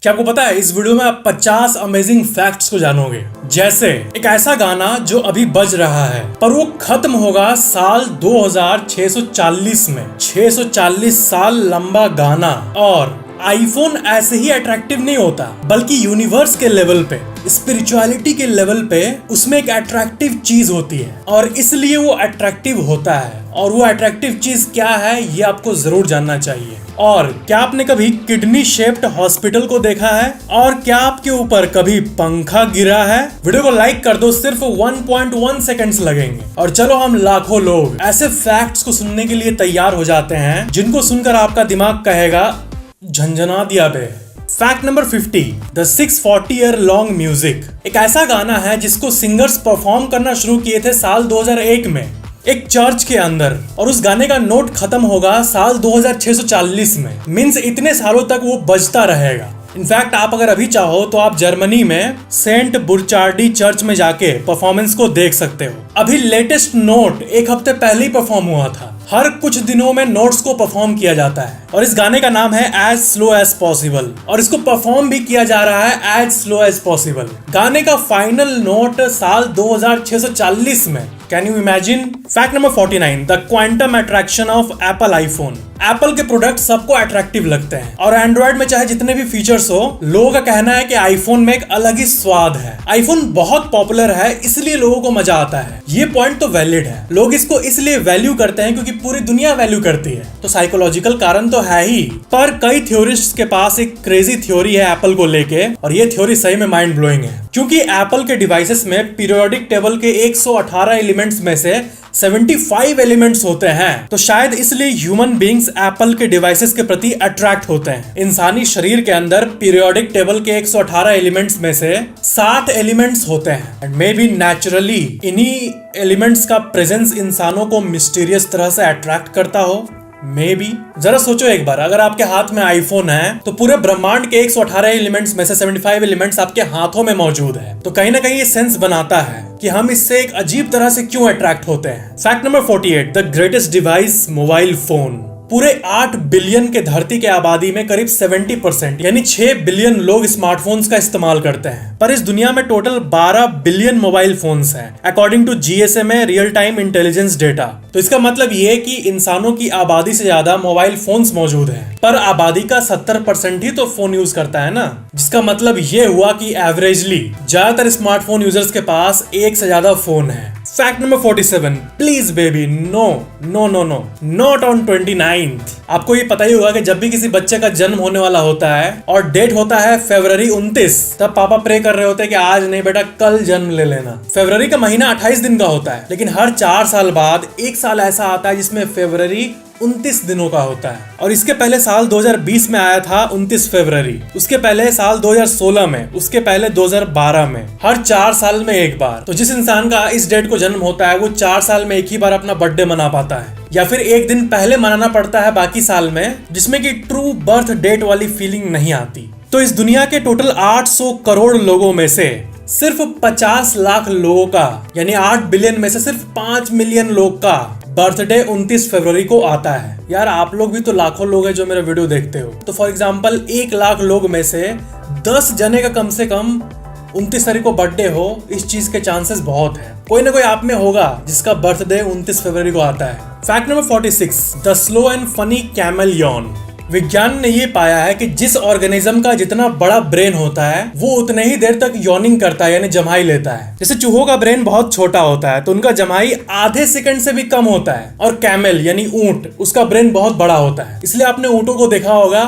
क्या आपको पता है इस वीडियो में आप 50 अमेजिंग फैक्ट्स को जानोगे। जैसे एक ऐसा गाना जो अभी बज रहा है पर वो खत्म होगा साल 2640 में। 640 साल लंबा गाना। और आईफोन ऐसे ही अट्रैक्टिव नहीं होता बल्कि यूनिवर्स के लेवल पे, स्पिरिचुअलिटी के लेवल पे उसमें एक अट्रैक्टिव चीज होती है और इसलिए वो अट्रैक्टिव होता है। और वो अट्रैक्टिव चीज क्या है ये आपको जरूर जानना चाहिए। और क्या आपने कभी किडनी शेप्ड हॉस्पिटल को देखा है? और क्या आपके ऊपर कभी पंखा गिरा है? वीडियो को लाइक कर दो, सिर्फ 1.1 सेकंड्स लगेंगे। और चलो हम लाखों लोग ऐसे फैक्ट्स को सुनने के लिए तैयार हो जाते हैं जिनको सुनकर आपका दिमाग कहेगा झंझना दिया बे। Fact number 50, the 640 year long music. एक ऐसा गाना है जिसको सिंगर्स परफॉर्म करना शुरू किए थे साल 2001 में एक चर्च के अंदर, और उस गाने का नोट खत्म होगा साल 2640 में। मीन्स इतने सालों तक वो बजता रहेगा। इनफैक्ट आप अगर अभी चाहो तो आप जर्मनी में सेंट बुरचार्डी चर्च में जाके परफॉर्मेंस को देख सकते हो। अभी लेटेस्ट नोट एक हफ्ते पहले ही परफॉर्म हुआ था। हर कुछ दिनों में नोट्स को परफॉर्म किया जाता है और इस गाने का नाम है एज स्लो एज पॉसिबल, और इसको परफॉर्म भी किया जा रहा है एज स्लो एज पॉसिबल। गाने का फाइनल नोट साल 2640 में। Can you imagine? Fact number 49, the quantum attraction of Apple iPhone. Apple के प्रोडक्ट सबको अट्रैक्टिव लगते हैं और एंड्रॉइड में चाहे जितने भी फीचर्स हो, लोगों का कहना है कि आईफोन में एक अलग ही स्वाद है। आईफोन बहुत पॉपुलर है इसलिए लोगों को मजा आता है। ये पॉइंट तो वैलिड है। लोग इसको इसलिए वैल्यू करते हैं क्योंकि पूरी दुनिया वैल्यू करती है, तो साइकोलॉजिकल कारण तो है ही। पर कई थ्योरिस्ट्स के पास एक क्रेजी थ्योरी है एप्पल को लेके, और ये थ्योरी सही में माइंड ब्लोइंग है। क्योंकि एप्पल के डिवाइसेस में पीरियोडिक टेबल के 118 एलिमेंट्स में से 75 एलिमेंट्स होते हैं, तो शायद इसलिए ह्यूमन बीइंग्स एप्पल के डिवाइसेस के प्रति अट्रैक्ट होते हैं। इंसानी शरीर के अंदर पीरियोडिक टेबल के 118 एलिमेंट्स में से 60 एलिमेंट्स होते हैं, एंड मे बी नेचुरली इन्हीं एलिमेंट्स का प्रेजेंस इंसानों को मिस्टीरियस तरह से अट्रैक्ट करता हो। May be. जरा सोचो एक बार, अगर आपके हाथ में आईफोन है तो पूरे ब्रह्मांड के 118 एलिमेंट्स में से 75 एलिमेंट्स आपके हाथों में मौजूद है, तो कहीं ना कहीं ये सेंस बनाता है कि हम इससे एक अजीब तरह से क्यों अट्रैक्ट होते हैं। Fact number 48, the greatest device mobile phone. पूरे 8 बिलियन के धरती के आबादी में करीब 70% यानी 6 बिलियन लोग स्मार्टफोन्स का इस्तेमाल करते हैं, पर इस दुनिया में टोटल 12 बिलियन मोबाइल फोन्स हैं according to GSMA real time intelligence data. तो इसका मतलब ये कि इंसानों की आबादी से ज्यादा मोबाइल फोन्स मौजूद हैं, पर आबादी का 70% ही तो फोन यूज करता है ना, जिसका मतलब ये हुआ कि एवरेजली ज्यादातर स्मार्टफोन यूजर्स के पास एक से ज्यादा फोन है। Fact number 47, please baby no no no no not on 29th। आपको ये पता ही होगा कि जब भी किसी बच्चे का जन्म होने वाला होता है और डेट होता है फरवरी 29, तब पापा प्रे कर रहे होते हैं कि आज नहीं बेटा कल जन्म ले लेना। फरवरी का महीना 28 दिन का होता है, लेकिन हर 4 साल बाद एक साल ऐसा आता है जिसमें फरवरी 29 दिनों का होता है। और इसके पहले साल 2020 में आया था 29 फरवरी, उसके पहले साल 2016 में, उसके पहले 2012 में। हर 4 साल में एक बार। तो जिस इंसान का इस डेट को जन्म होता है वो 4 साल में एक ही बार अपना बर्थडे मना पाता है, या फिर एक दिन पहले मनाना पड़ता है बाकी साल में, जिसमें कि ट्रू बर्थ डेट वाली फीलिंग नहीं आती। तो इस दुनिया के टोटल 800 करोड़ लोगों में से सिर्फ 50 लाख लोगों का, यानी 8 बिलियन में से सिर्फ 5 मिलियन लोग का बर्थडे 29 फरवरी को आता है। यार आप लोग भी तो लाखों लोग हैं जो मेरा वीडियो देखते हो, तो फॉर एग्जांपल 1 लाख लोग में से 10 जने का कम से कम 29 तारीख को बर्थडे हो, इस चीज के चांसेस बहुत है। कोई ना कोई आप में होगा जिसका बर्थडे 29 फरवरी को आता है। Fact number 46, the slow and funny camel Yon. विज्ञान ने ये पाया है कि जिस ऑर्गेनिज्म का जितना बड़ा ब्रेन होता है वो उतने ही देर तक यॉर्निंग करता है, यानी जमाई लेता है। जैसे चूहों का ब्रेन बहुत छोटा होता है तो उनका जमाई आधे सेकंड से भी कम होता है, और कैमल यानी ऊंट, उसका ब्रेन बहुत बड़ा होता है, इसलिए आपने ऊंटों को देखा होगा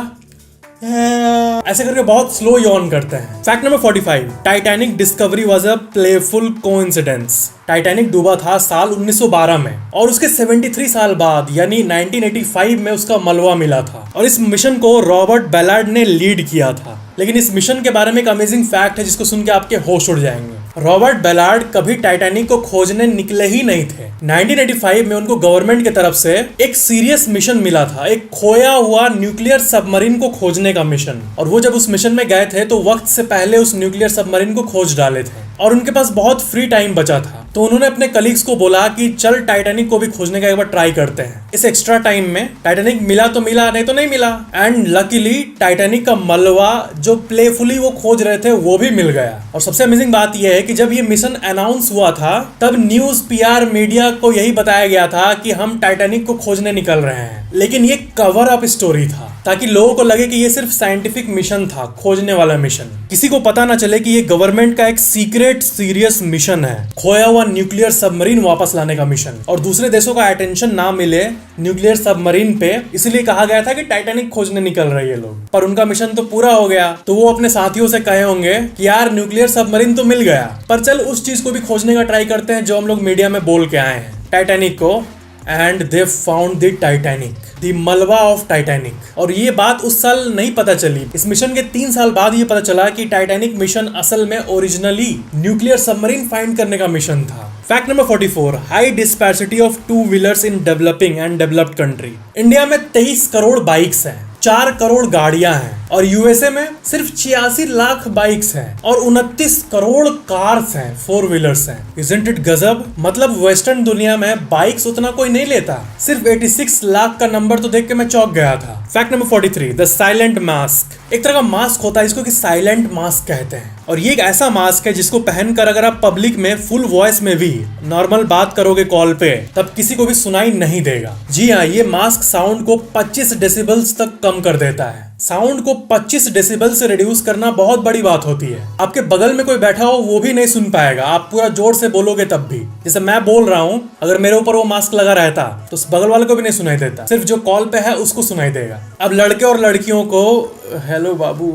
ऐसे करके बहुत स्लो यॉर्न करते हैं। Fact number 45, Titanic discovery was a playful coincidence. Titanic डूबा था साल 1912 में, और उसके 73 साल बाद यानी 1985 में उसका मलबा मिला था, और इस मिशन को रॉबर्ट बेलार्ड ने लीड किया था। लेकिन इस मिशन के बारे में एक अमेजिंग फैक्ट है जिसको सुन के आपके होश उड़ जाएंगे। रॉबर्ट बेलार्ड कभी टाइटैनिक को खोजने निकले ही नहीं थे। 1985 में उनको गवर्नमेंट की तरफ से एक सीरियस मिशन मिला था, एक खोया हुआ न्यूक्लियर सबमरीन को खोजने का मिशन, और वो जब उस मिशन में गए थे तो वक्त से पहले उस न्यूक्लियर सबमरीन को खोज डाले थे, और उनके पास बहुत फ्री टाइम बचा था। तो उन्होंने अपने कलीग्स को बोला कि चल टाइटैनिक को भी खोजने का एक बार ट्राई करते हैं। इस एक्स्ट्रा टाइम में टाइटैनिक मिला तो मिला, नहीं तो नहीं मिला। एंड लकीली टाइटैनिक का मलबा जो प्लेफुली वो खोज रहे थे वो भी मिल गया। और सबसे अमेजिंग बात यह है कि जब ये मिशन अनाउंस हुआ था तब न्यूज, पीआर, मीडिया को यही बताया गया था कि हम टाइटैनिक को खोजने निकल रहे हैं। लेकिन ये कवर अप स्टोरी था ताकि लोगों को लगे कि ये सिर्फ साइंटिफिक मिशन था, खोजने वाला मिशन। किसी को पता ना चले कि ये गवर्नमेंट का एक सीक्रेट सीरियस मिशन है, खोया हुआ न्यूक्लियर सबमरीन वापस लाने का मिशन। और दूसरे देशों का अटेंशन ना मिले न्यूक्लियर सबमरीन पे, इसलिए कहा गया था कि टाइटैनिक खोजने निकल रहे हैं लोग। पर उनका मिशन तो पूरा हो गया, तो वो अपने साथियों से कहे होंगे कि यार न्यूक्लियर सबमरीन तो मिल गया, पर चल उस चीज को भी खोजने का ट्राई करते हैं जो हम लोग मीडिया में बोल के आए हैं, टाइटैनिक को। And they found the Titanic, the मलबा ऑफ टाइटैनिक। और ये बात उस साल नहीं पता चली, इस मिशन के 3 साल बाद ये पता चला कि टाइटैनिक मिशन असल में ओरिजिनली न्यूक्लियर सबमरीन फाइंड करने का मिशन था। Fact number 44, high disparity of 2 wheelers in developing and developed country. India में 23 करोड़ बाइक्स हैं, 4 करोड़ गाड़ियां हैं, और यूएसए में सिर्फ 86 लाख बाइक्स हैं और 29 करोड़ कार्स हैं, 4 व्हीलर्स हैं। Isn't it गजब? मतलब वेस्टर्न दुनिया में बाइक्स उतना कोई नहीं लेता। सिर्फ 86 लाख का नंबर तो देख के मैं चौंक गया था। Fact number 43, the silent mask. एक तरह का मास्क होता है इसको कि साइलेंट मास्क कहते हैं, और ये एक ऐसा मास्क है जिसको पहनकर अगर आप पब्लिक में फुल वॉइस में भी नॉर्मल बात करोगे कॉल पे, तब किसी को भी सुनाई नहीं देगा। जी हाँ, ये मास्क साउंड को 25 डेसिबल्स तक कम कर देता है। साउंड को 25 डेसिबल से रिड्यूस करना बहुत बड़ी बात होती है। आपके बगल में कोई बैठा हो वो भी नहीं सुन पाएगा, आप पूरा जोर से बोलोगे तब भी। जैसे मैं बोल रहा हूँ, अगर मेरे ऊपर वो मास्क लगा रहता तो बगल वाले को भी नहीं सुनाई देता, सिर्फ जो कॉल पे है उसको सुनाई देगा। अब लड़के और लड़कियों को हेलो बाबू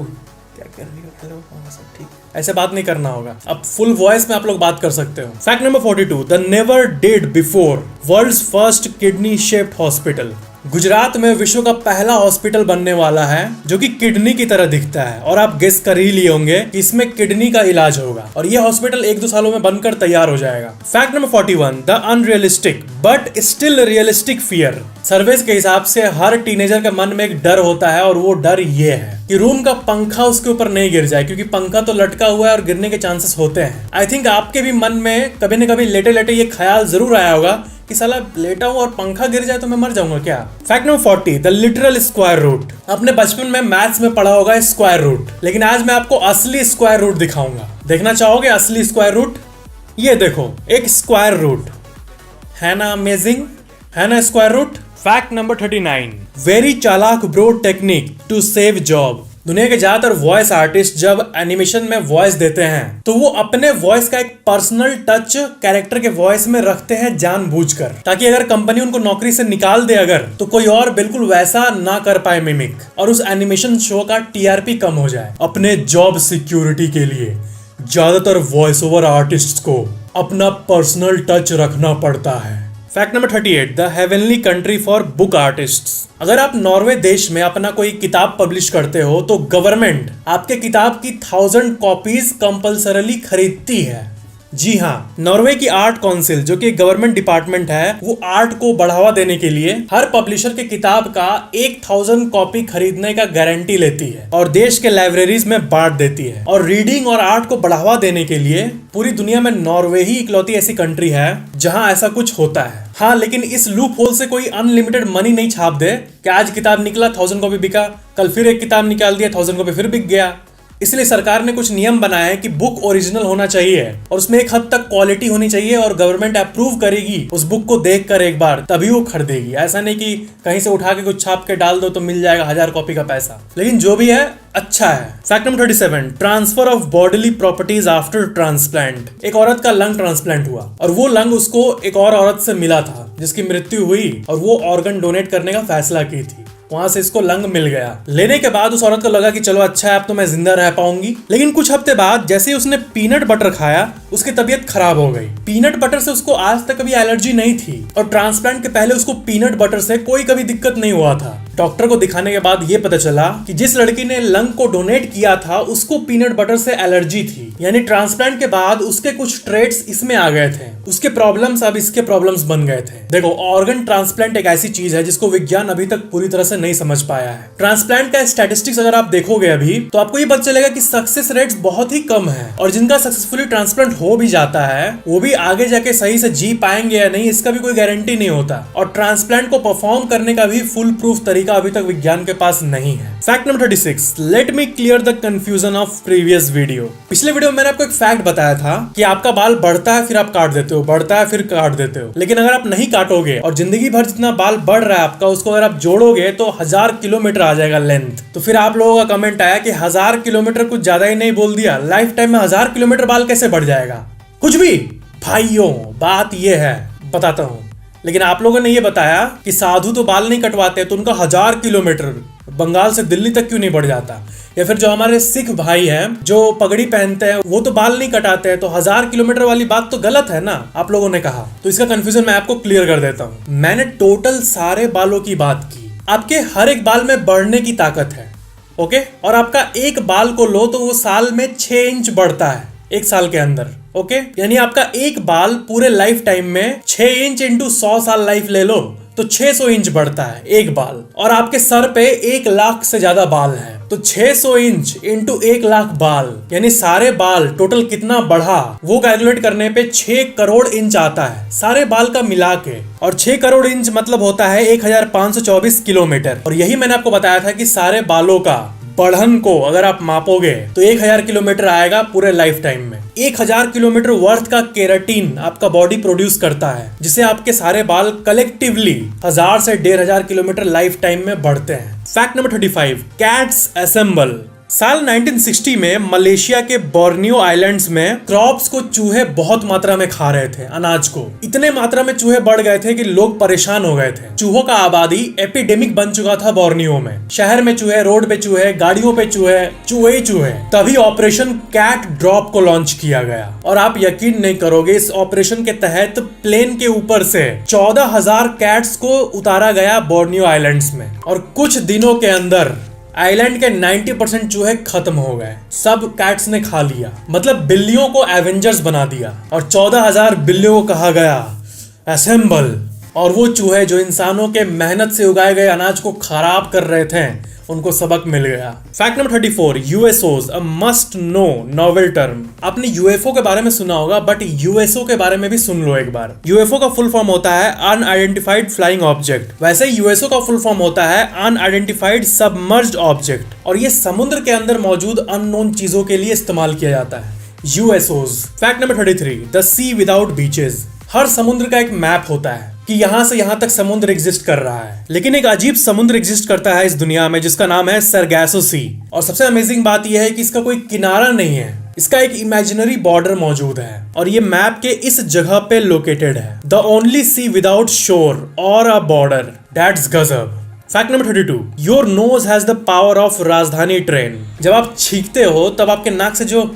क्या कर रही हो, हेलो सब ठीक, ऐसे बात नहीं करना होगा। अब फुल वॉइस में आप लोग बात कर सकते हो। Fact number 42, the never did before world's first kidney shaped hospital. Gujarat में विश्व का पहला हॉस्पिटल बनने वाला है जो कि किडनी की तरह दिखता है, और आप गेस कर ही लिए होंगे कि इसमें किडनी का इलाज होगा, और ये हॉस्पिटल 1-2 सालों में बनकर तैयार हो जाएगा। Fact number 41, the unrealistic but still realistic fear. Surveys के हिसाब से हर टीनेजर के मन में एक डर होता है, और वो डर ये है कि रूम का पंखा उसके ऊपर नहीं गिर जाए, क्योंकि पंखा तो लटका हुआ है और गिरने के चांसेस होते हैं। आई थिंक आपके भी मन में कभी न कभी लेटे लेटे ये ख्याल जरूर आया होगा कि साला लेटा हूं और पंखा गिर जाए तो मैं मर जाऊंगा क्या। Fact number 40, the literal square root. अपने बचपन में मैथ्स में पढ़ा होगा स्क्वायर रूट, लेकिन आज मैं आपको असली स्क्वायर रूट दिखाऊंगा। देखना चाहोगे असली स्क्वायर रूट? ये देखो, एक स्क्वायर रूट है ना, अमेजिंग है ना square root. Fact number 39, very चालाक bro technique to save job. दुनिया के ज्यादातर वॉइस आर्टिस्ट जब एनिमेशन में वॉइस देते हैं तो वो अपने वॉइस का एक पर्सनल टच कैरेक्टर के वॉइस में रखते हैं जानबूझकर, ताकि अगर कंपनी उनको नौकरी से निकाल दे अगर, तो कोई और बिल्कुल वैसा ना कर पाए मिमिक, और उस एनिमेशन शो का टीआरपी कम हो जाए। अपने जॉब सिक्योरिटी के लिए ज्यादातर वॉइस ओवर आर्टिस्ट को अपना पर्सनल टच रखना पड़ता है। Fact number 38, the heavenly country for book artists. अगर आप नॉर्वे देश में अपना कोई किताब पब्लिश करते हो तो गवर्नमेंट आपके किताब की 1000 कॉपीज कंपल्सरली खरीदती है। जी हाँ, नॉर्वे की आर्ट काउंसिल जो कि गवर्नमेंट डिपार्टमेंट है, वो आर्ट को बढ़ावा देने के लिए हर पब्लिशर के किताब का 1000 कॉपी खरीदने का गारंटी लेती है और देश के लाइब्रेरीज में बांट देती है। और रीडिंग और आर्ट को बढ़ावा देने के लिए पूरी दुनिया में नॉर्वे ही इकलौती ऐसी कंट्री है जहां ऐसा कुछ होता है। हाँ, लेकिन इस लूप होल से कोई अनलिमिटेड मनी नहीं छाप दे कि आज किताब निकला 1000 कॉपी बिका, कल फिर एक किताब निकाल दिया 1000 कॉपी फिर बिक गया। इसलिए सरकार ने कुछ नियम बनाए हैं कि बुक ओरिजिनल होना चाहिए और उसमें एक हद तक क्वालिटी होनी चाहिए और गवर्नमेंट अप्रूव करेगी उस बुक को देखकर एक बार, तभी वो खरीदेगी। ऐसा नहीं कि कहीं से उठा के कुछ छाप के डाल दो तो मिल जाएगा 1000 कॉपी का पैसा। लेकिन जो भी है अच्छा है। Fact number 37, transfer of bodily properties after transplant. एक औरत का लंग ट्रांसप्लांट हुआ और वो लंग उसको एक और औरत से मिला था जिसकी मृत्यु हुई और वो ऑर्गन डोनेट करने का फैसला की थी। वहां से इसको लंग मिल गया। लेने के बाद उस औरत को लगा कि चलो अच्छा है, अब तो मैं जिंदा रह पाऊंगी। लेकिन कुछ हफ्ते बाद जैसे ही उसने पीनट बटर खाया उसकी तबीयत खराब हो गई। पीनट बटर से उसको आज तक कभी एलर्जी नहीं थी और ट्रांसप्लांट के पहले उसको पीनट बटर से कोई कभी दिक्कत नहीं हुआ था। डॉक्टर को दिखाने के बाद ये पता चला कि जिस लड़की ने लंग को डोनेट किया था उसको पीनट बटर से एलर्जी थी, यानी ट्रांसप्लांट के बाद उसके कुछ ट्रेट्स इसमें आ गए थे, उसके प्रॉब्लम्स अब इसके प्रॉब्लम्स बन गए थे। देखो, ऑर्गन ट्रांसप्लांट एक ऐसी चीज है जिसको विज्ञान अभी तक पूरी तरह से नहीं समझ पाया है। ट्रांसप्लांट का स्टैटिस्टिक्स अगर आप देखोगे अभी तो आपको ये पता चलेगा कि सक्सेस रेट्स बहुत ही कम है, और जिनका सक्सेसफुली ट्रांसप्लांट हो भी जाता है वो भी आगे जाके सही से जी पाएंगे या नहीं इसका भी कोई गारंटी नहीं होता, और ट्रांसप्लांट को परफॉर्म करने का भी फुल प्रूफ तरीका अभी तक विज्ञान के पास नहीं है। Fact number 36, let me clear the confusion of previous video. पिछले वीडियो में मैंने आपको एक फैक्ट बताया था कि आपका बाल बढ़ता है फिर आप काट देते हो, बढ़ता है फिर काट देते हो, लेकिन अगर आप नहीं काटोगे और जिंदगी भर जितना बाल बढ़ रहा है आपका उसको अगर आप जोड़ोगे तो 1000 किलोमीटर आ जाएगा लेंथ। तो फिर आप लोगों का कमेंट आया कि 1000 किलोमीटर कुछ ज्यादा ही नहीं बोल दिया, लाइफ टाइम में 1000 किलोमीटर बाल कैसे बढ़ जाएगा? कुछ भी भाइयों, बात ये है, बताता हूं। लेकिन आप लोगों ने ये बताया कि साधु तो बाल नहीं कटवाते तो उनका 1000 किलोमीटर बंगाल से दिल्ली तक क्यों नहीं बढ़ जाता, या फिर जो हमारे सिख भाई हैं जो पगड़ी पहनते हैं वो तो बाल नहीं कटाते हैं, तो 1000 किलोमीटर वाली बात तो गलत है ना, आप लोगों ने कहा। तो इसका कंफ्यूजन मैं आपको क्लियर कर देता हूं। मैंने टोटल सारे बालों की बात की। आपके हर एक बाल में बढ़ने की ताकत है, ओके, और आपका एक बाल को लो तो वो साल में 6 इंच बढ़ता है एक साल के अंदर, ओके, यानी आपका एक बाल पूरे लाइफ टाइम में 6 इंच इंटू 100 साल लाइफ ले लो तो 600 इंच बढ़ता है एक बाल, और आपके सर पे 1 लाख से ज्यादा बाल है, तो 600 इंच इंटू 1 लाख बाल, यानी सारे बाल टोटल कितना बढ़ा वो कैलकुलेट करने पे 6 करोड़ इंच आता है सारे बाल का मिला के, और 6 करोड़ इंच मतलब होता है 1524 किलोमीटर। और यही मैंने आपको बताया था कि सारे बालों का बढ़न को अगर आप मापोगे तो 1000 किलोमीटर आएगा पूरे लाइफ टाइम में। 1000 किलोमीटर वर्थ का केराटिन आपका बॉडी प्रोड्यूस करता है, जिसे आपके सारे बाल कलेक्टिवली 1000 से 1500 किलोमीटर लाइफ टाइम में बढ़ते हैं। Fact number 35, cats assemble. साल 1960 में मलेशिया के बोर्नियो आइलैंड्स में क्रॉप्स को चूहे बहुत मात्रा में खा रहे थे, अनाज को। इतने मात्रा में चूहे बढ़ गए थे कि लोग परेशान हो गए थे। चूहों का आबादी एपिडेमिक बन चुका था बोर्नियो में। शहर में चूहे, रोड पे चूहे, गाड़ियों पे चूहे, चूहे ही चूहे। तभी ऑपरेशन कैट ड्रॉप को लॉन्च किया गया, और आप यकीन नहीं करोगे इस ऑपरेशन के तहत प्लेन के ऊपर से 14,000 कैट्स को उतारा गया बोर्नियो आइलैंड्स में, और कुछ दिनों के अंदर आइलैंड के 90% चूहे खत्म हो गए, सब कैट्स ने खा लिया। मतलब बिल्लियों को एवेंजर्स बना दिया, और 14,000 बिल्लियों को कहा गया असेंबल, और वो चूहे जो इंसानों के मेहनत से उगाए गए अनाज को खराब कर रहे थे उनको सबक मिल गया। Fact number 34, USOs a must know novel term. आपने यूएफओ के बारे में सुना होगा, बट यूएसओ के बारे में भी सुन लो एक बार। यूएफओ का फुल फॉर्म होता है अनआइडेंटिफाइड फ्लाइंग ऑब्जेक्ट। वैसे यूएसओ का फुल फॉर्म होता है अनआइडेंटिफाइड सबमर्ज्ड ऑब्जेक्ट, और ये समुद्र के अंदर मौजूद अननोन चीजों के लिए इस्तेमाल किया जाता है, USOs. Fact number 33, the sea without beaches. हर समुद्र का एक मैप होता है कि यहां से यहां तक समुद्र एग्जिस्ट कर रहा है, लेकिन एक अजीब समुद्र एग्जिस्ट करता है इस दुनिया में जिसका नाम है सरगैसो सी। और सबसे अमेजिंग बात यह है कि इसका कोई किनारा नहीं है, इसका एक इमेजिनरी बॉर्डर मौजूद है, और ये मैप के इस जगह पे लोकेटेड है। द ओनली सी विदाउट शोर और अ बॉर्डर, दैट्स गजब। Fact number 32, your nose has the power of राजधानी ट्रेन। जब आप छींकते हो तब आपके नाक से जो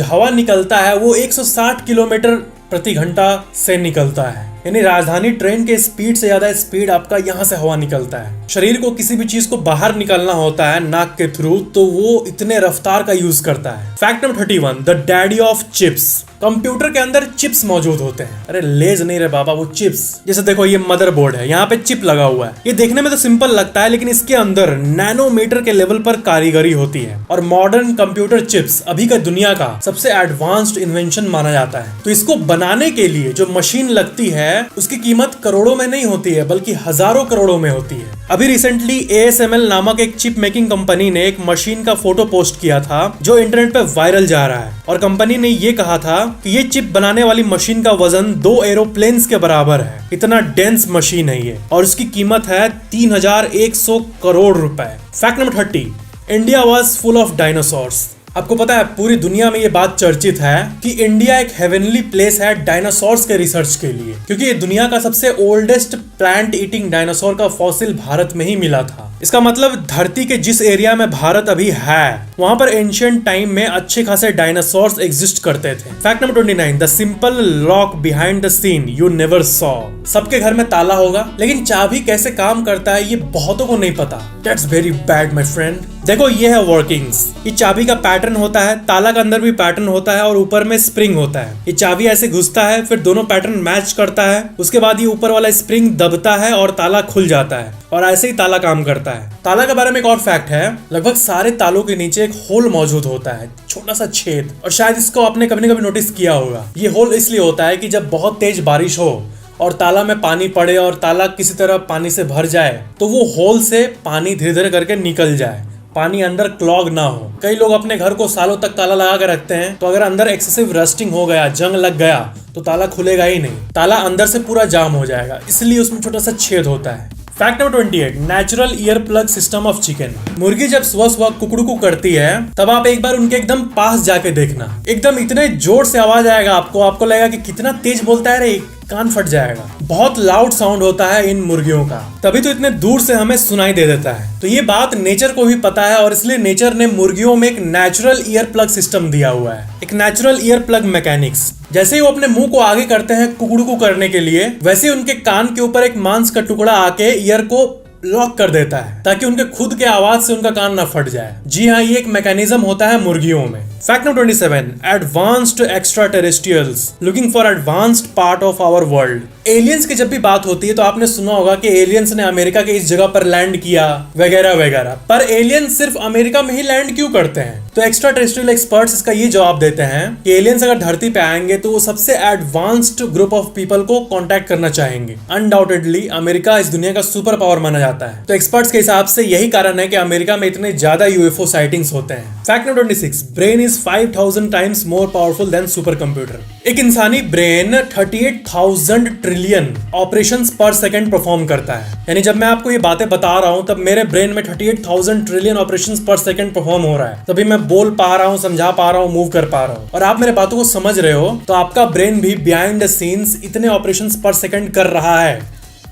हवा निकलता है वो 160 किलोमीटर प्रति घंटा से निकलता है, यानी राजधानी ट्रेन के स्पीड से ज्यादा स्पीड आपका यहाँ से हवा निकलता है। शरीर को किसी भी चीज को बाहर निकलना होता है नाक के थ्रू, तो वो इतने रफ्तार का यूज करता है। Fact number 31, the daddy of chips. Computer के अंदर चिप्स मौजूद होते हैं। अरे लेज नहीं रे बाबा, वो चिप्स। जैसे देखो ये मदरबोर्ड है, यहाँ पे चिप लगा हुआ है। ये देखने में तो सिंपल लगता है, लेकिन इसके अंदर नैनोमीटर के लेवल पर कारीगरी होती है, और मॉडर्न कंप्यूटर चिप्स अभी का दुनिया का सबसे एडवांस्ड इन्वेंशन माना जाता है। तो इसको बनाने के लिए जो मशीन लगती है उसकी कीमत करोड़ों में नहीं होती है, बल्कि हजारों करोड़ों में होती है। अभी रिसेंटली ASML नामक एक चिप मेकिंग कंपनी ने एक मशीन का फोटो पोस्ट किया था जो इंटरनेट पे वायरल जा रहा है, और कंपनी ने ये कहा था कि ये चिप बनाने वाली मशीन का वजन 2 एरोप्लेन्स के बराबर है। इतना डेंस मशीन है ये, और उसकी कीमत है 3100 करोड़ रुपए। Fact number 30, India was full of dinosaurs. आपको पता है पूरी दुनिया में ये बात चर्चित है कि इंडिया एक हेवनली प्लेस है डायनासोर्स के रिसर्च के लिए, क्योंकि ये दुनिया का सबसे ओल्डेस्ट प्लांट ईटिंग डायनासोर का फॉसिल भारत में ही मिला था। इसका मतलब धरती के जिस एरिया में भारत अभी है वहां पर एंशिएंट टाइम में अच्छे खासे डायनासोर्स एग्जिस्ट करते थे। Fact number 29, the simple lock behind the seen you never saw. सबके घर में ताला होगा, लेकिन चाबी कैसे काम करता है ये बहुतों को नहीं पता। That's very bad my friend. देखो ये है वर्किंग्स। ये चाबी का पैटर्न होता है, ताला के अंदर भी पैटर्न होता है और ऊपर में स्प्रिंग होता है। ये चाबी ऐसे घुसता है, फिर दोनों पैटर्न मैच करता है, उसके बाद ये ऊपर वाला स्प्रिंग दबता है और ताला खुल जाता है, और ऐसे ही ताला काम करता है। ताला के बारे में एक और फैक्ट है, लगभग सारे तालों के नीचे एक होल मौजूद होता है, छोटा सा छेद, और शायद इसको आपने कभी न कभी नोटिस किया होगा। ये होल इसलिए होता है कि जब बहुत तेज बारिश हो और ताला में पानी पड़े और ताला किसी तरह पानी से भर जाए तो वो होल से पानी धीरे धीरे करके निकल जाए, पानी अंदर क्लॉग ना हो। कई लोग अपने घर को सालों तक ताला लगा के रखते हैं, तो अगर अंदर एक्सेसिव रस्टिंग हो गया, जंग लग गया, तो ताला खुलेगा ही नहीं, ताला अंदर से पूरा जाम हो जाएगा, इसलिए उसमें छोटा सा छेद होता है। Fact number 28, natural ear plug system of chicken. मुर्गी जब सुबह सुबह कुकड़ू करती है तब आप एक बार उनके एकदम पास जाके देखना, एकदम इतने जोर से आवाज आएगा आपको लगेगा कि कितना तेज बोलता है रे, कान फट जाएगा। बहुत लाउड साउंड होता है इन मुर्गियों का, तभी तो इतने दूर से हमें सुनाई दे देता है। तो ये बात नेचर को भी पता है और इसलिए नेचर ने मुर्गियों में एक नेचुरल ईयर प्लग सिस्टम दिया हुआ है, एक नेचुरल ईयर प्लग मैकेनिक्स। जैसे ही वो अपने मुंह को आगे करते हैं कुकड़ू करने के लिए, वैसे ही उनके कान के ऊपर एक मांस का टुकड़ा आके ईयर को लॉक कर देता है ताकि उनके खुद के आवाज से उनका कान ना फट जाए। जी हाँ, ये एक मैकेनिज्म होता है मुर्गियों में। Fact number 27, advanced extra terrestrials looking for advanced part of our world. Aliens की जब भी बात होती है तो आपने सुना होगा कि एलियंस ने अमेरिका के इस जगह पर लैंड किया वगैरह वगैरह, पर एलियंस सिर्फ अमेरिका में ही लैंड क्यों करते हैं? तो एक्स्ट्रा टेरेस्ट्रियल एक्सपर्ट्स इसका ये जवाब देते हैं कि एलियंस अगर धरती पे आएंगे तो वो सबसे एडवांस्ड ग्रुप ऑफ पीपल को कांटेक्ट करना चाहेंगे। अनडाउटेडली अमेरिका इस दुनिया का सुपर पावर माना जाता है, तो एक्सपर्ट्स के हिसाब से यही कारण है कि अमेरिका में इतने ज्यादा यूएफओ साइटिंग्स होते हैं। Fact number 26, brain is 5000 times more powerful than super computer. एक इंसानी ब्रेन 38,000 ट्रिलियन ऑपरेशंस पर सेकंड परफॉर्म करता है। यानी जब मैं आपको ये बातें बता रहा हूं तब मेरे ब्रेन में 38,000 ट्रिलियन ऑपरेशंस पर सेकंड परफॉर्म हो रहा है, तभी मैं बोल पा रहा हूं, समझा पा रहा हूं, मूव कर पा रहा हूं। और आप मेरे बातों को समझ रहे हो तो आपका ब्रेन भी बिहाइंड द सीन्स इतने ऑपरेशंस पर सेकंड कर रहा है,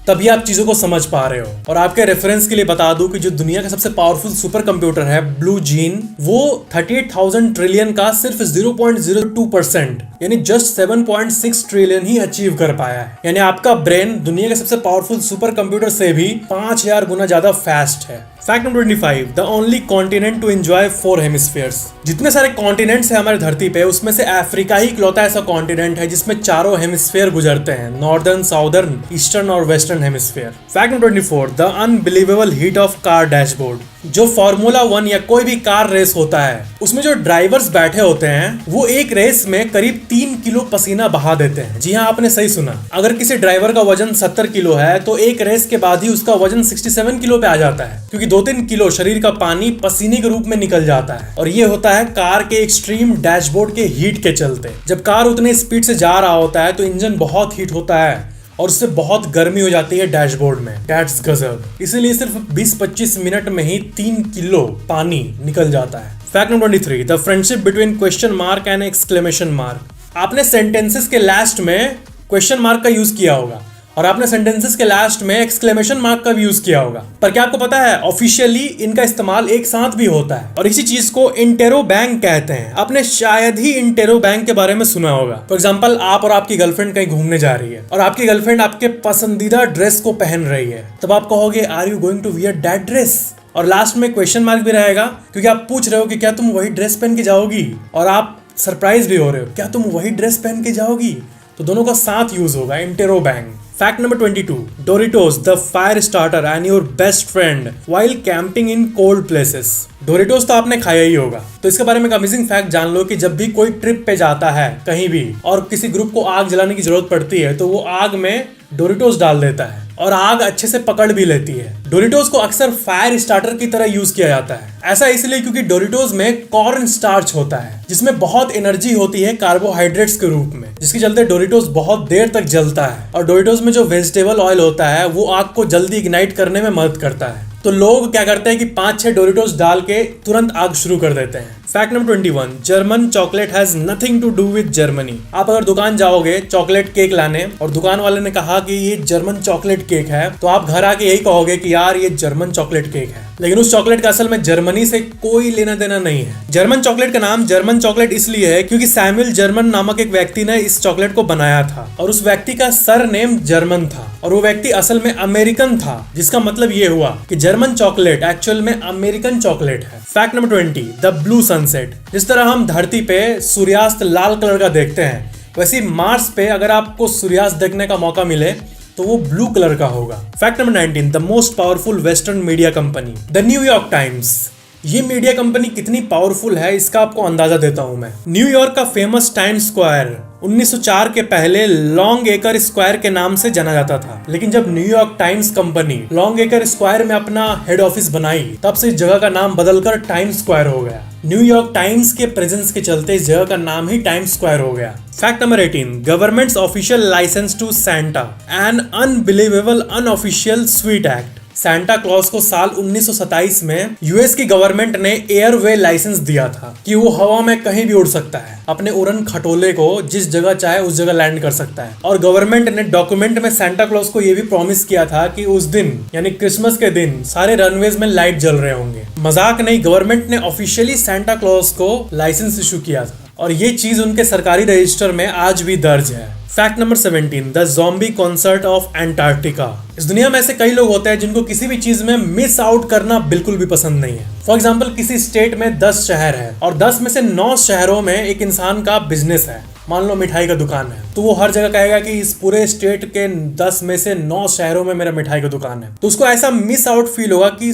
तभी आप चीजों को समझ पा रहे हो। और आपके रेफरेंस के लिए बता दूं कि जो दुनिया का सबसे पावरफुल सुपर कंप्यूटर है ब्लू जीन, वो 38,000 ट्रिलियन का सिर्फ 0.02% यानी जस्ट 7.6 ट्रिलियन ही अचीव कर पाया है। यानी आपका ब्रेन दुनिया के सबसे पावरफुल सुपर कंप्यूटर से भी 5000 गुना ज्यादा फास्ट है। Fact number 25, the only continent to enjoy 4 hemispheres. जितने सारे कॉन्टिनेंट्स है हमारे धरती पे, उसमें से अफ्रीका ही इकलौता ऐसा कॉन्टिनेंट है जिसमें 4 हेमिस्फीयर गुजरते हैं, नॉर्दर्न, साउदर्न, ईस्टर्न और western hemisphere. Fact number 24, the unbelievable heat of car dashboard. जो फॉर्मूला 1 या कोई भी कार रेस होता है उसमें जो ड्राइवर्स बैठे होते हैं वो एक रेस में करीब 3 किलो पसीना बहा देते हैं। जी हाँ, आपने सही सुना। अगर किसी ड्राइवर का वजन 70 किलो है तो एक रेस के बाद ही उसका वजन 67 किलो पे आ जाता है, क्योंकि 2-3 किलो शरीर का पानी पसीने के रूप में निकल जाता है। और ये होता है कार के एक्सट्रीम डैशबोर्ड के हीट के चलते। जब कार उतने स्पीड से जा रहा होता है तो इंजन बहुत हीट होता है और उससे बहुत गर्मी हो जाती है डैशबोर्ड में। दैट्स गजब। इसीलिए सिर्फ 20-25 मिनट में ही 3 किलो पानी निकल जाता है। Fact number 23, the friendship between question mark and exclamation mark. आपने सेंटेंसेस के लास्ट में क्वेश्चन मार्क का यूज किया होगा और आपने सेंटेंसेस के लास्ट में एक्सक्लेमेशन मार्क का भी यूज किया होगा, पर क्या आपको पता है ऑफिशियली इनका इस्तेमाल एक साथ भी होता है और इसी चीज को इंटेरोबैंग कहते हैं। आपने शायद ही इंटेरोबैंग के बारे में सुना होगा। फॉर एग्जांपल, आप और आपकी गर्लफ्रेंड कहीं घूमने जा रही है और आपकी गर्लफ्रेंड आपके पसंदीदा ड्रेस को पहन रही है, तब आप कहोगे are you going to wear that dress, और लास्ट में क्वेश्चन मार्क भी रहेगा क्योंकि आप पूछ रहे हो कि क्या तुम वही ड्रेस पहन के जाओगी, और आप सरप्राइज भी हो रहे हो क्या तुम वही ड्रेस पहन के जाओगी, तो दोनों का साथ यूज होगा interrobang. Fact number 22, Doritos the fire starter and your best friend while camping in cold places. Doritos तो आपने खाया ही होगा, तो इसके बारे में एक अमेजिंग फैक्ट जान लो कि जब भी कोई ट्रिप पे जाता है कहीं भी और किसी ग्रुप को आग जलाने की जरूरत पड़ती है तो वो आग में डोरिटोस डाल देता है और आग अच्छे से पकड़ भी लेती है। डोरिटोस को अक्सर फायर स्टार्टर की तरह यूज किया जाता है। ऐसा इसलिए क्योंकि डोरिटोस में कॉर्न स्टार्च होता है जिसमें बहुत एनर्जी होती है कार्बोहाइड्रेट्स के रूप में, जिसके चलते डोरिटोस बहुत देर तक जलता है। और डोरिटोस में जो वेजिटेबल ऑयल होता है वो आग को जल्दी इग्नाइट करने में मदद करता है। तो लोग क्या करते हैं कि 5-6 डोरिटोस डाल के तुरंत आग शुरू कर देते हैं। Fact number 21, German chocolate has nothing to do with Germany. आप अगर दुकान जाओगे चॉकलेट केक लाने और दुकान वाले ने कहा कि ये जर्मन चॉकलेट केक है, तो आप घर आके यही कहोगे कि यार ये जर्मन चॉकलेट केक है, लेकिन उस चॉकलेट का असल में जर्मनी से कोई लेना देना नहीं है। जर्मन चॉकलेट का नाम जर्मन चॉकलेट इसलिए है क्योंकि सैमुअल जर्मन नामक एक व्यक्ति ने इस चॉकलेट को बनाया था और उस व्यक्ति का सर नेम जर्मन था और वो व्यक्ति असल में अमेरिकन था, जिसका मतलब ये हुआ कि जर्मन चॉकलेट एक्चुअल में अमेरिकन चॉकलेट है। Fact number 20, the blue sunset. जिस तरह हम धरती पे सूर्यास्त लाल कलर का देखते हैं, वैसे मार्स पे अगर आपको सूर्यास्त देखने का मौका मिले तो वो ब्लू कलर का होगा। Fact number 19, the most powerful western media company, the New York times. ये मीडिया कंपनी कितनी पावरफुल है इसका आपको अंदाजा देता हूं मैं। न्यूयॉर्क का फेमस टाइम्स स्क्वायर 1904 के पहले लॉन्ग एकर स्क्वायर के नाम से जाना जाता था, लेकिन जब न्यूयॉर्क टाइम्स कंपनी लॉन्ग एकर स्क्वायर में अपना हेड ऑफिस बनाई, तब से इस जगह का नाम बदलकर टाइम्स स्क्वायर हो गया। न्यूयॉर्क टाइम्स के प्रेजेंस के चलते इस जगह का नाम ही टाइम्स स्क्वायर हो गया। Fact number 18, government's official licence to Santa, an unbelievable unofficial sweet act. Santa Claus को साल 1927 में यूएस की गवर्नमेंट ने एयरवे लाइसेंस दिया था कि वो हवा में कहीं भी उड़ सकता है, अपने उड़न खटोले को जिस जगह चाहे उस जगह लैंड कर सकता है। और गवर्नमेंट ने डॉक्यूमेंट में सैंटा क्लॉज को ये भी प्रॉमिस किया था कि उस दिन यानी क्रिसमस के दिन सारे रनवेज में लाइट जल रहे होंगे। मजाक नहीं, गवर्नमेंट ने ऑफिशियली सैंटा क्लॉज को लाइसेंस इशू किया था और ये चीज उनके सरकारी रजिस्टर में आज भी दर्ज है। Fact number 17, the zombie concert of Antarctica. इस दुनिया में ऐसे कई लोग होते हैं जिनको किसी भी चीज में मिस आउट करना बिल्कुल भी पसंद नहीं है। फॉर एग्जाम्पल, किसी स्टेट में 10 शहर है और 10 में से 9 शहरों में एक इंसान का बिजनेस है, मान लो मिठाई का दुकान है, तो वो हर जगह कहेगा कि इस पूरे स्टेट के 10 में से 9 शहरों में मेरा मिठाई का दुकान है। तो उसको ऐसा मिस आउट फील होगा कि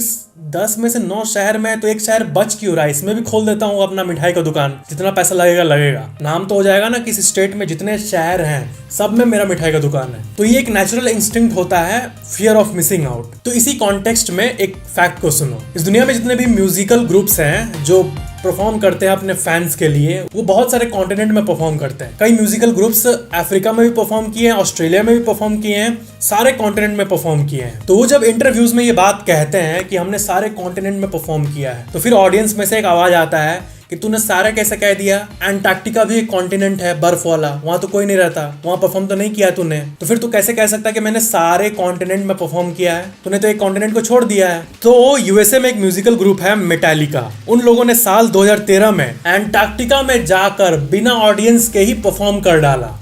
10 में से 9 शहर में तो एक शहर बच क्यों रहा है, इसमें भी खोल देता हूँ अपना मिठाई का दुकान, जितना पैसा लगेगा लगेगा। नाम तो हो जाएगा ना, किसी स्टेट में जितने शहर हैं सब में मेरा मिठाई का दुकान है। तो ये एक नेचुरल इंस्टिंक्ट होता है, फियर ऑफ मिसिंग आउट। तो इसी कॉन्टेक्स्ट में एक फैक्ट को सुनो। इस दुनिया में जितने भी म्यूजिकल ग्रुप्स हैं जो परफॉर्म करते हैं अपने फैंस के लिए, वो बहुत सारे कॉन्टिनेंट में परफॉर्म करते हैं। कई म्यूजिकल ग्रुप्स अफ्रीका में भी परफॉर्म किए हैं, ऑस्ट्रेलिया में भी परफॉर्म किए हैं, सारे कॉन्टिनेंट में परफॉर्म किए हैं। तो वो जब इंटरव्यूज में ये बात कहते हैं कि हमने सारे कॉन्टिनेंट में परफॉर्म किया है, तो फिर ऑडियंस में से एक आवाज आता है कि तूने सारे कैसे कह दिया, एंटार्क्टिका भी एक कॉन्टिनेंट है बर्फ वाला, वहां तो कोई नहीं रहता, वहां परफॉर्म तो नहीं किया तूने, तो फिर तू कैसे कह सकता है कि मैंने सारे कॉन्टिनेंट में परफॉर्म किया है, तूने तो एक कॉन्टिनेंट को छोड़ दिया है। तो यूएसए में एक म्यूजिकल ग्रुप है मेटालिका, उन लोगों ने साल 2013 में एंटार्क्टिका में जाकर बिना ऑडियंस के ही परफॉर्म कर डाला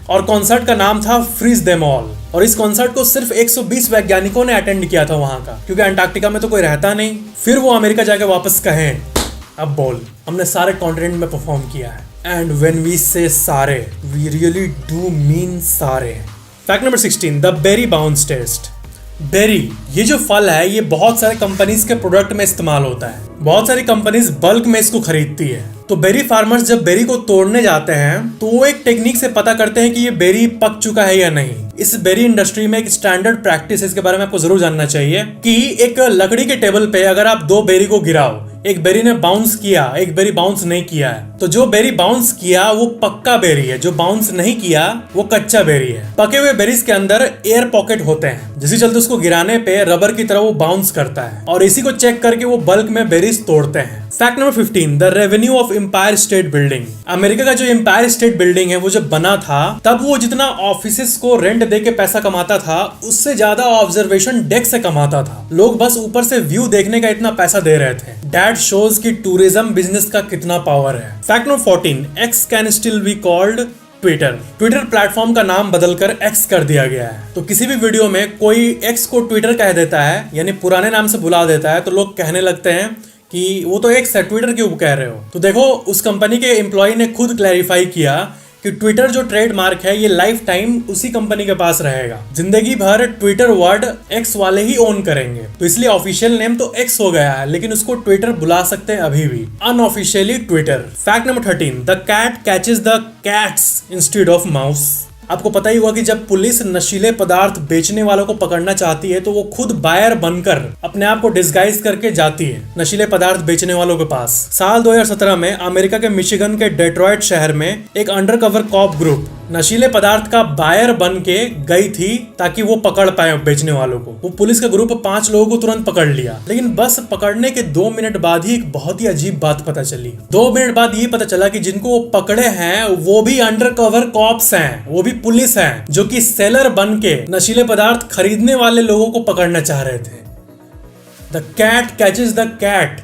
और कॉन्सर्ट का नाम था फ्रीज देम ऑल। और इस कॉन्सर्ट को सिर्फ 120 वैज्ञानिकों ने अटेंड किया था वहां का, क्योंकि अंटार्कटिका में तो कोई रहता नहीं। फिर वो अमेरिका जाके वापस कहें, अब बोल हमने सारे कॉन्टिनेंट में परफॉर्म किया है। And when we say sorry, we really do mean sorry. Fact number 16, the berry bounce test. Berry, ये जो फल है ये बहुत सारे कंपनीज के प्रोडक्ट में इस्तेमाल होता है, बहुत सारी कंपनीज बल्क में इसको खरीदती है। तो बेरी फार्मर्स जब बेरी को तोड़ने जाते हैं तो वो एक टेक्निक से पता करते हैं कि ये बेरी पक चुका है या नहीं। इस बेरी इंडस्ट्री में एक स्टैंडर्ड प्रैक्टिस है, इसके बारे में आपको जरूर जानना चाहिए कि एक लकड़ी के टेबल पे अगर आप 2 बेरी को गिराओ, एक बेरी ने बाउंस किया, एक बेरी बाउंस नहीं किया है, तो जो बेरी बाउंस किया वो पक्का बेरी है, जो बाउंस नहीं किया वो कच्चा बेरी है। पके हुए बेरीज के अंदर एयर पॉकेट होते हैं, जिसके चलते उसको गिराने पे रबर की तरह वो बाउंस करता है और इसी को चेक करके वो बल्क में बेरीज तोड़ते हैं। Fact number 15, the revenue of Empire State Building. America का जो एम्पायर स्टेट बिल्डिंग है वो जब बना था तब वो जितना ऑफिसेस को रेंट दे के पैसा कमाता था उससे ज्यादा ऑब्जर्वेशन डेक से कमाता था। लोग बस ऊपर से व्यू देखने का इतना पैसा दे रहे थे। दैट शोज कि टूरिज्म बिजनेस का कितना पावर है। Fact number 14, x can still be called Twitter. Twitter platform का नाम बदलकर एक्स कर दिया गया है। तो किसी भी वीडियो में कोई एक्स को ट्विटर कह देता है, यानी पुराने नाम से बुला देता है, तो लोग कहने लगते हैं कि वो तो एक्स है, ट्विटर क्यों कह रहे हो। तो देखो, उस कंपनी के एम्प्लॉय ने खुद क्लैरिफाई किया कि ट्विटर जो ट्रेडमार्क है ये लाइफ टाइम उसी कंपनी के पास रहेगा, जिंदगी भर ट्विटर वर्ड एक्स वाले ही ओन करेंगे। तो इसलिए ऑफिशियल नेम तो एक्स हो गया है, लेकिन उसको ट्विटर बुला सकते हैं अभी भी, unofficially Twitter. Fact number 13, the cat catches the cats instead of mouse. आपको पता ही होगा कि जब पुलिस नशीले पदार्थ बेचने वालों को पकड़ना चाहती है तो वो खुद बायर बनकर अपने आप को डिस्गाइज करके जाती है नशीले पदार्थ बेचने वालों के पास। साल 2017 में अमेरिका के मिशिगन के डेट्रॉइट शहर में एक अंडरकवर कॉप ग्रुप नशीले पदार्थ का बायर बन के गई थी ताकि वो पकड़ पाए बेचने वालों को। वो पुलिस का ग्रुप 5 लोगों को तुरंत पकड़ लिया, लेकिन बस पकड़ने के 2 मिनट बाद ही एक बहुत ही अजीब बात पता चली। 2 मिनट बाद ये पता चला कि जिनको वो पकड़े हैं वो भी अंडर कवर कॉप्स हैं, वो भी पुलिस हैं, जो कि सेलर बन के नशीले पदार्थ खरीदने वाले लोगों को पकड़ना चाह रहे थे। The cat catches the cat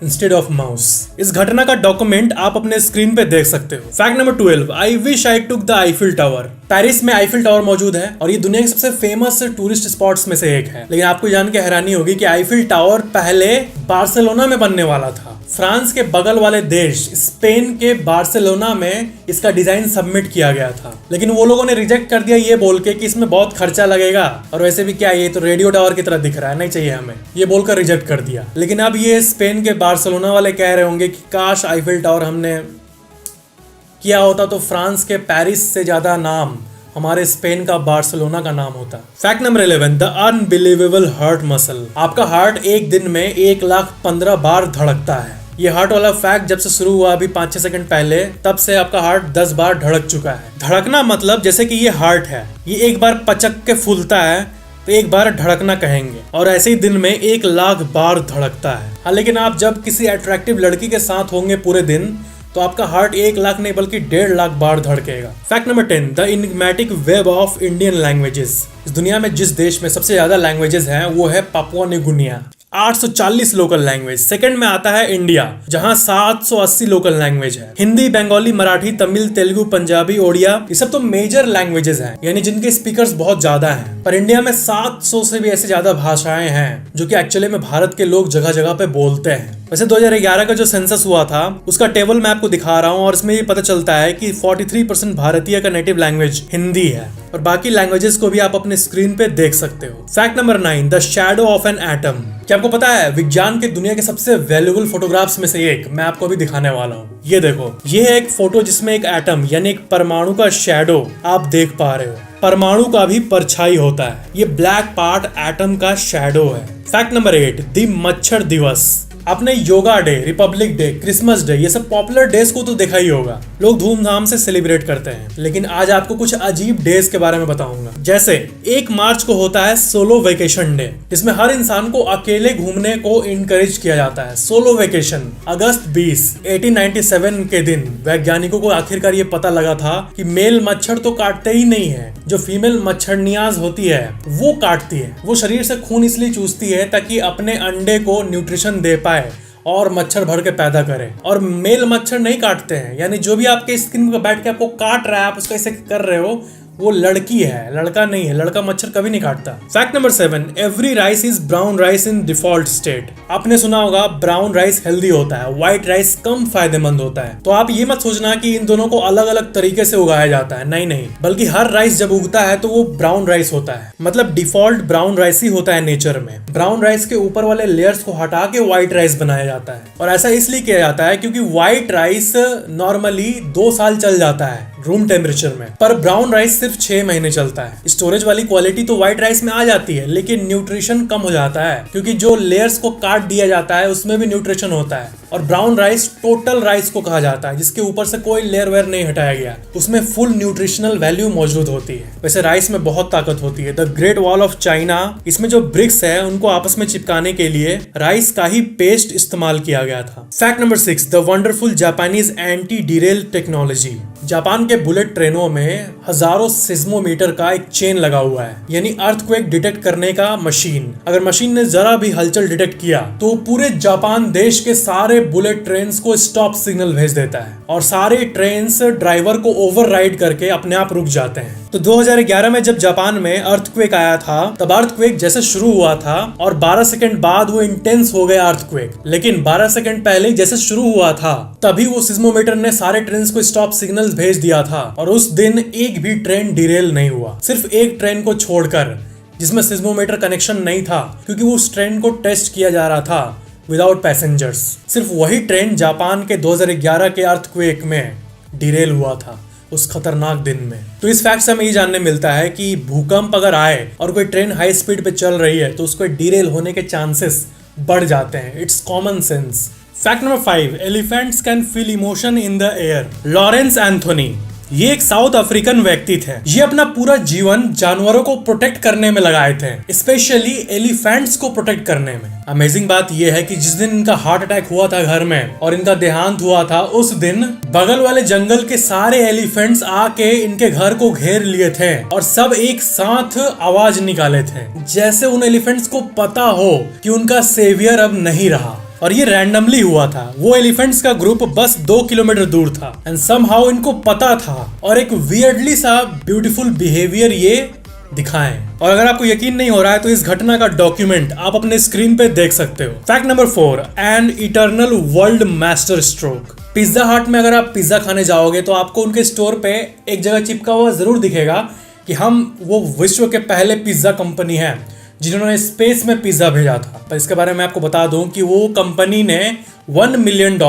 instead of mouse. इस घटना का डॉक्यूमेंट आप अपने स्क्रीन पे देख सकते हो। Fact number 12, I wish I took the Eiffel tower. Paris में आईफिल टावर मौजूद है और ये दुनिया के सबसे फेमस टूरिस्ट स्पॉट्स में से एक है। लेकिन आपको जान के हैरानी होगी कि आईफिल टावर पहले बार्सिलोना में बनने वाला था। फ्रांस के बगल वाले देश स्पेन के बार्सिलोना में इसका डिजाइन सबमिट किया गया था, लेकिन वो लोगों ने रिजेक्ट कर दिया ये बोल के कि इसमें बहुत खर्चा लगेगा और वैसे भी क्या ये तो रेडियो टावर की तरह दिख रहा है, नहीं चाहिए हमें, ये बोलकर रिजेक्ट कर दिया। लेकिन अब ये स्पेन के बार्सिलोना वाले कह रहे होंगे कि काश आईफिल टावर हमने किया होता तो फ्रांस के पेरिस से ज्यादा नाम हमारे स्पेन का बार्सिलोना का नाम होता। Fact number 11, the unbelievable heart muscle. आपका हार्ट एक दिन में 1,15,000 बार धड़कता है। ये हार्ट वाला फैक्ट जब से शुरू हुआ अभी 5-6 सेकंड पहले, तब से आपका हार्ट 10 बार धड़क चुका है। धड़कना मतलब जैसे कि ये हार्ट है, ये एक बार पचक के फूलता है तो एक बार धड़कना कहेंगे, और ऐसे ही दिन में 1,00,000 बार धड़कता है। हाँ, लेकिन आप जब किसी अट्रैक्टिव लड़की के साथ होंगे पूरे दिन तो आपका हार्ट 1,00,000 नहीं बल्कि 1,50,000 बार धड़केगा। Fact number 10, the enigmatic web of Indian languages. इस दुनिया में जिस देश में सबसे ज्यादा लैंग्वेजेस हैं वो है Papua new Guinea, 840 local language. Second में आता है इंडिया, जहां 780 लोकल लैंग्वेज है। हिंदी, बंगाली, मराठी, तमिल, तेलुगु, पंजाबी, ओडिया, ये सब तो मेजर लैंग्वेजेस हैं, यानी जिनके स्पीकर्स बहुत ज्यादा हैं। पर इंडिया में 700 से भी ऐसे ज्यादा भाषाएं हैं जो कि एक्चुअली में भारत के लोग जगह जगह पे बोलते हैं। वैसे 2011 का जो सेंसस हुआ था उसका टेबल मैं आपको दिखा रहा हूँ और इसमें ये पता चलता है कि 43% भारतीय का नेटिव लैंग्वेज हिंदी है, और बाकी लैंग्वेजेस को भी आप अपने स्क्रीन पे देख सकते हो। Fact number 9, the shadow of an atom. क्या आपको पता है विज्ञान के दुनिया के सबसे वैल्यूएबल फोटोग्राफ्स में से एक मैं आपको अभी दिखाने वाला हूँ। ये देखो, ये है एक फोटो जिसमें एक एटम यानी एक परमाणु का शैडो आप देख पा रहे हो। परमाणु का भी परछाई होता है, ये ब्लैक पार्ट एटम का शैडो है। फैक्ट नंबर 8, द मच्छर दिवस। आपने yoga day, Republic day, Christmas day, ये सब पॉपुलर डेज को तो देखा ही होगा, लोग धूमधाम से सेलिब्रेट करते हैं। लेकिन आज आपको कुछ अजीब डेज के बारे में बताऊंगा। जैसे 1 मार्च को होता है सोलो वेकेशन डे, जिसमें हर इंसान को अकेले घूमने को इनकरेज किया जाता है। Solo vacation. अगस्त 20, 1897 के दिन वैज्ञानिकों को आखिरकार ये पता लगा था कि मेल मच्छर तो काटते ही नहीं है, जो फीमेल मच्छरनियाज होती है वो काटती है। वो शरीर से खून इसलिए चूसती है ताकि अपने अंडे को न्यूट्रिशन दे पाए और मच्छर भर के पैदा करे, और मेल मच्छर नहीं काटते हैं, यानी जो भी आपके स्किन पर बैठ के आपको काट रहा है, आप उसको ऐसे कर रहे हो, वो लड़की है, लड़का नहीं है। लड़का मच्छर कभी नहीं काटता। Fact number 7, every rice is brown rice in default state. आपने सुना होगा ब्राउन राइस हेल्दी होता है, व्हाइट राइस कम फायदेमंद होता है। तो आप ये मत सोचना कि इन दोनों को अलग अलग तरीके से उगाया जाता है, नहीं नहीं, बल्कि हर राइस जब उगता है तो वो ब्राउन राइस होता है, मतलब डिफॉल्ट ब्राउन राइस ही होता है नेचर में। ब्राउन राइस के ऊपर वाले लेयर्स को हटा के व्हाइट राइस बनाया जाता है, और ऐसा इसलिए किया जाता है क्योंकि व्हाइट राइस नॉर्मली 2 साल चल जाता है रूम टेम्परेचर में, पर ब्राउन राइस सिर्फ 6 महीने चलता है। स्टोरेज वाली क्वालिटी तो व्हाइट राइस में आ जाती है, लेकिन न्यूट्रिशन कम हो जाता है क्योंकि जो लेयर्स को काट दिया जाता है उसमें भी न्यूट्रिशन होता है। और ब्राउन राइस टोटल राइस को कहा जाता है, जिसके ऊपर से कोई लेयर वेयर नहीं हटाया गया, उसमें फुल न्यूट्रिशनल वैल्यू मौजूद होती है। वैसे राइस में बहुत ताकत होती है। The great wall of China, इसमें जो ब्रिक्स है उनको आपस में चिपकाने के लिए राइस का ही पेस्ट इस्तेमाल किया गया था। Fact number 6, the wonderful Japanese anti Daryl technology. Japan के बुलेट ट्रेनों में हजारों सिस्मोमीटर का एक चेन लगा हुआ है, यानी अर्थक्वेक डिटेक्ट करने का मशीन। अगर मशीन ने जरा भी हलचल डिटेक्ट किया तो पूरे जापान देश के सारे बुलेट ट्रेन्स को स्टॉप सिग्नल भेज देता है, और सारे ट्रेन्स ड्राइवर को ओवरराइड करके अपने आप रुक जाते हैं। तो 2011 में जब जापान में अर्थक्वेक आया था, तब अर्थक्वेक जैसे शुरू हुआ था और 12 सेकंड बाद वो इंटेंस हो गया अर्थक्वेक। लेकिन 12 सेकंड पहले जैसे शुरू हुआ था तभी वो सिस्मोमीटर ने सारे ट्रेन को स्टॉप सिग्नल्स भेज दिया था, और उस दिन एक भी ट्रेन डिरेल नहीं हुआ, सिर्फ एक ट्रेन को छोड़कर जिसमें सिस्मोमीटर कनेक्शन नहीं था, क्योंकि वो उस ट्रेन को टेस्ट किया जा रहा था विदाउट पैसेंजर्स। सिर्फ वही ट्रेन जापान के 2011 के अर्थक्वेक में डिरेल हुआ था उस खतरनाक दिन में। तो इस फैक्ट से हमें ये जानने मिलता है कि भूकंप अगर आए और कोई ट्रेन हाई स्पीड पे चल रही है तो उसको डिरेल होने के चांसेस बढ़ जाते हैं। It's common sense. Fact number 5, elephants can feel emotion in the air. Lawrence Anthony, ये एक साउथ अफ्रीकन व्यक्ति थे। ये अपना पूरा जीवन जानवरों को प्रोटेक्ट करने में लगाए थे, स्पेशली एलिफेंट्स को प्रोटेक्ट करने में। अमेजिंग बात यह है कि जिस दिन इनका हार्ट अटैक हुआ था घर में और इनका देहांत हुआ था, उस दिन बगल वाले जंगल के सारे एलिफेंट्स आके इनके घर को घेर लिए थे और सब एक साथ आवाज निकाले थे, जैसे उन एलिफेंट्स को पता हो कि उनका सेवियर अब नहीं रहा। और ये रैंडमली हुआ था। वो एलिफेंट्स का ग्रुप बस 2 किलोमीटर दूर था एंड समहाउ इनको पता था और एक वियर्डली सा ब्यूटीफुल बिहेवियर ये दिखाएं। और अगर आपको यकीन नहीं हो रहा है तो इस घटना का डॉक्यूमेंट आप अपने स्क्रीन पे देख सकते हो। Fact number 4, an eternal world master stroke. Pizza हट में अगर आप पिज्जा खाने जाओगे तो आपको उनके स्टोर पे एक जगह चिपका हुआ जरूर दिखेगा कि हम वो विश्व के पहले पिज्जा कंपनी है जिन्होंने स्पेस में पिज्जा भेजा था। पर इसके बारे में आपको बता दूं कि वो कंपनी ने $1 मिलियन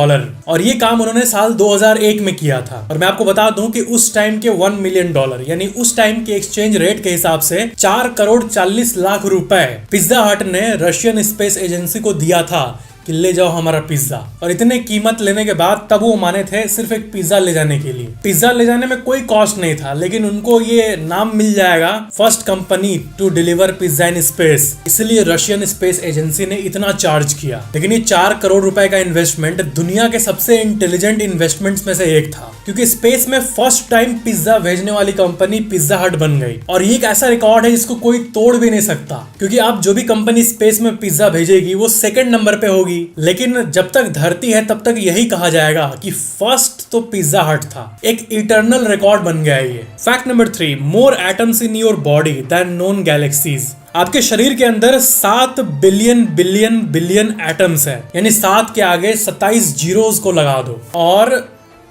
और ये काम उन्होंने साल 2001 में किया था। और मैं आपको बता दूं कि उस टाइम के $1 मिलियन यानी उस टाइम के एक्सचेंज रेट के हिसाब से 4,40,00,000 रुपए पिज्जा हट ने रशियन स्पेस एजेंसी को दिया था कि ले जाओ हमारा पिज्जा। और इतने कीमत लेने के बाद तब वो माने थे सिर्फ एक पिज्जा ले जाने के लिए। पिज्जा ले जाने में कोई कॉस्ट नहीं था, लेकिन उनको ये नाम मिल जाएगा first company to deliver pizza in space, इसलिए रशियन स्पेस एजेंसी ने इतना चार्ज किया। लेकिन ये 4 करोड़ रुपए का इन्वेस्टमेंट दुनिया के सबसे इंटेलिजेंट इन्वेस्टमेंट्स में से एक था, क्योंकि स्पेस में फर्स्ट टाइम पिज्जा भेजने वाली कंपनी पिज्जा हट बन गई। और ये एक ऐसा रिकॉर्ड है जिसको कोई तोड़ भी नहीं सकता, क्योंकि आप जो भी कंपनी स्पेस में पिज्जा भेजेगी वो सेकंड नंबर पे होगी, लेकिन जब तक धरती है तब तक यही कहा जाएगा कि फर्स्ट तो पिज्जा हट था। एक इटर्नल रिकॉर्ड बन गया ये। Fact number 3, more atoms in your body than known galaxies. आपके शरीर के अंदर 7 बिलियन बिलियन बिलियन एटम्स है, यानी 7 के आगे 27 जीरोस को लगा दो और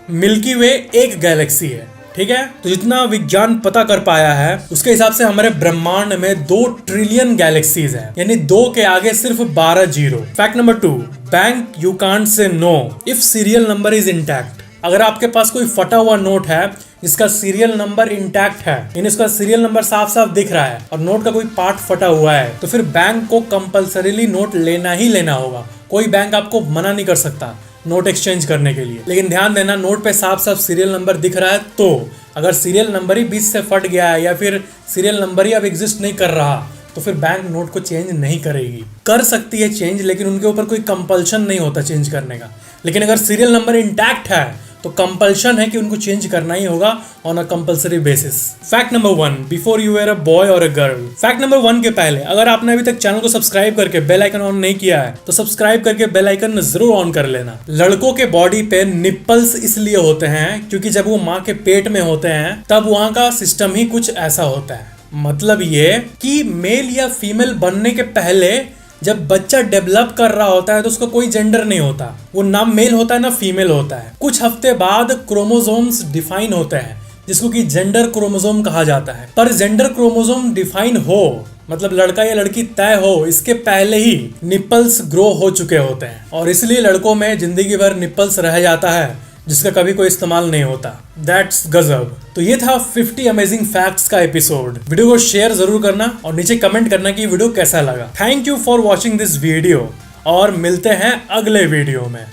मिल्की वे एक गैलेक्सी है। ठीक है, तो जितना विज्ञान पता कर पाया है उसके हिसाब से हमारे ब्रह्मांड में 2 ट्रिलियन गैलेक्सीज हैं, यानी 2 के आगे सिर्फ 12 zero. Fact number 2, bank you can't say know if serial number is intact. अगर आपके पास कोई फटा हुआ नोट है जिसका सीरियल नंबर इंटैक्ट है, यानी उसका सीरियल नंबर साफ साफ दिख रहा है और नोट का कोई पार्ट फटा हुआ है, तो फिर बैंक को कंपल्सरीली नोट लेना ही लेना होगा। कोई बैंक आपको मना नहीं कर सकता नोट एक्सचेंज करने के लिए। लेकिन ध्यान देना, नोट पे साफ साफ सीरियल नंबर दिख रहा है, तो अगर सीरियल नंबर ही बीच से फट गया है या फिर सीरियल नंबर ही अब एग्जिस्ट नहीं कर रहा, तो फिर बैंक नोट को चेंज नहीं करेगी। कर सकती है चेंज, लेकिन उनके ऊपर कोई कंपल्शन नहीं होता चेंज करने का। लेकिन अगर सीरियल नंबर इंटैक्ट है तो कंपल्शन है कि उनको चेंज करना ही होगा on a compulsory basis. Fact number 1, before you were a boy और अ गर्ल। फैक्ट नंबर 1 के पहले अगर आपने अभी तक चैनल को सब्सक्राइब करके बेल आइकन ऑन नहीं किया है तो सब्सक्राइब करके बेल आइकन जरूर ऑन कर लेना। लड़कों के बॉडी पे निप्पल्स इसलिए होते हैं क्योंकि जब वो माँ के पेट में होते हैं तब वहाँ का सिस्टम ही कुछ ऐसा होता है। मतलब ये कि मेल या फीमेल बनने के पहले जब बच्चा डेवलप कर रहा होता है तो उसका कोई जेंडर नहीं होता, वो ना मेल होता है ना फीमेल होता है। कुछ हफ्ते बाद क्रोमोसोम्स डिफाइन होते हैं जिसको कि जेंडर क्रोमोसोम कहा जाता है। पर जेंडर क्रोमोसोम डिफाइन हो, मतलब लड़का या लड़की तय हो, इसके पहले ही निप्पल्स ग्रो हो चुके होते हैं और इसलिए लड़कों में जिंदगी भर निप्पल्स रह जाता है जिसका कभी कोई इस्तेमाल नहीं होता। दैट्स गजब। तो ये था 50 अमेजिंग फैक्ट्स का एपिसोड। वीडियो को शेयर जरूर करना और नीचे कमेंट करना कि वीडियो कैसा लगा। Thank you for watching this video और मिलते हैं अगले वीडियो में।